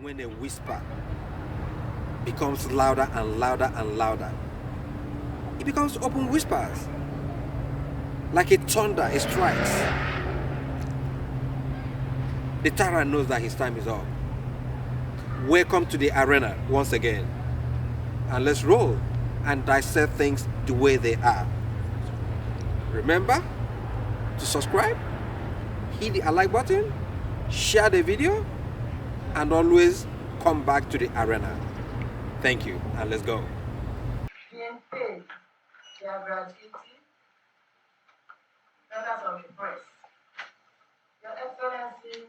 when a whisper becomes louder and louder and louder, it becomes open whispers. Like a thunder, it strikes. The tyrant knows that his time is up. Welcome to the arena once again. And let's roll and dissect things the way they are. Remember to subscribe, hit the like button, share the video, and always come back to the arena. Thank you, and let's go. Being paid their gratuity, members of the press. Your Excellency,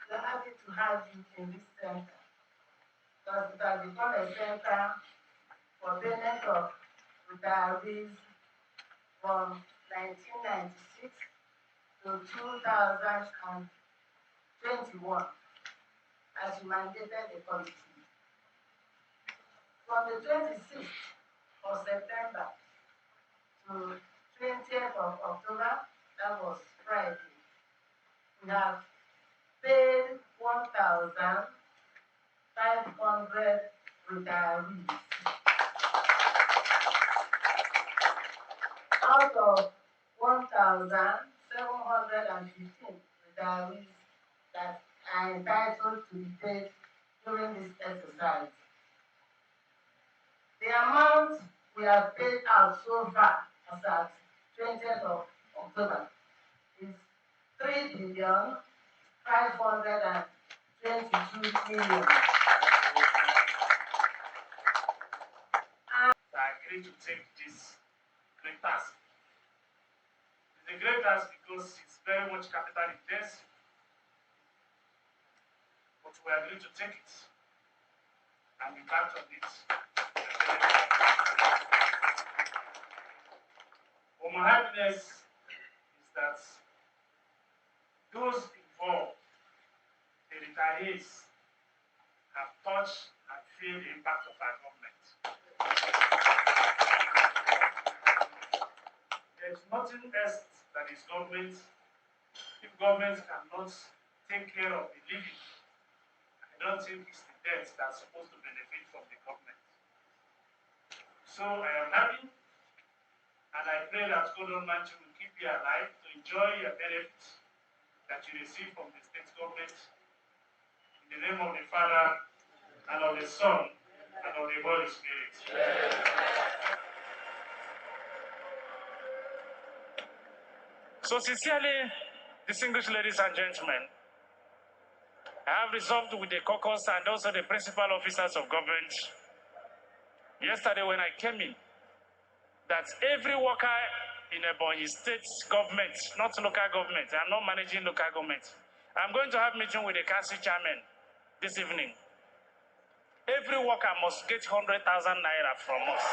we are happy to have you in this center, because it has become a center for payment of retirees from 1996 to 2021, as you mandated the Constitution. From the 26th of September to 20th of October, that was Friday, we have paid 1,500 retirees. Out of 1,715 retirees that are entitled to be paid during this exercise. The amount we have paid out so far as at 20th of October is 3,522,000,000. I agree to take this great task. It's a great task because it's very much capital intensive. But we agree to take it and we count on it. But my happiness is that those involved, the retirees, have touched and feel the impact of our government. There is nothing else that is government. If government cannot take care of the living, I don't think it's the debt that's supposed to benefit from the government. So I am happy, and I pray that God Almighty will keep you alive to enjoy your benefits that you receive from the state government. In the name of the Father, and of the Son, and of the Holy Spirit. So sincerely, distinguished ladies and gentlemen, I have resolved with the caucus and also the principal officers of government yesterday when I came in that every worker in Ebonyi state government, not local government, I'm not managing local government. I'm going to have a meeting with the council chairman this evening. Every worker must get 100,000 naira from us.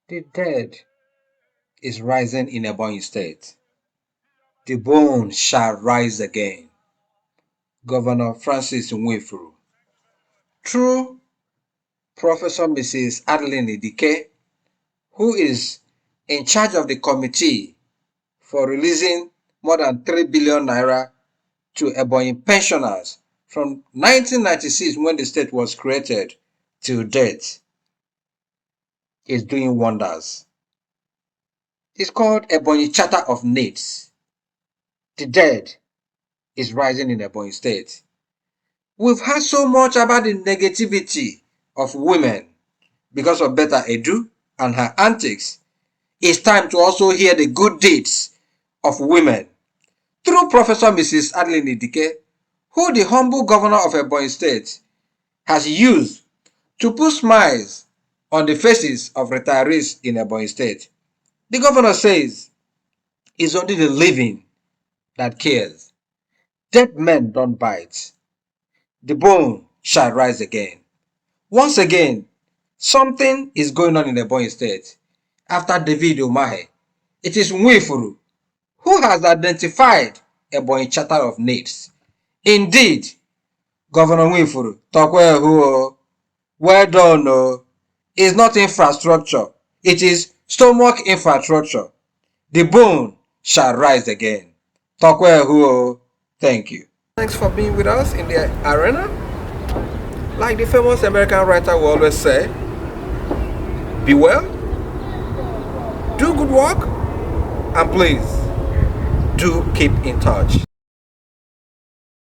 The dead is rising in Ebonyi State. The bone shall rise again. Governor Francis Nwifuru. Through Professor Mrs. Adeline Idike, who is in charge of the committee for releasing more than 3 billion naira to Ebonyi pensioners from 1996 when the state was created till date, is doing wonders. It's called Ebonyi Charter of Needs. The dead is rising in Ebonyi State. We've heard so much about the negativity of women because of Betta Edu and her antics. It's time to also hear the good deeds of women through Professor Mrs. Adeline Idike, who the humble governor of Ebonyi State has used to put smiles on the faces of retirees in Ebonyi State. The governor says it's only the living that cares. Dead men don't bite. The bone shall rise again. Once again, something is going on in Ebonyi State. After David Umahi, it is Nwifuru who has identified Ebonyi Charter of Needs. Indeed, Governor Nwifuru, Tokwehu, well done, is not infrastructure. It is stomach infrastructure. The bone shall rise again. Tokwehu, thank you. Thanks for being with us in the arena. Like the famous American writer will always say, be well, do good work, and please do keep in touch.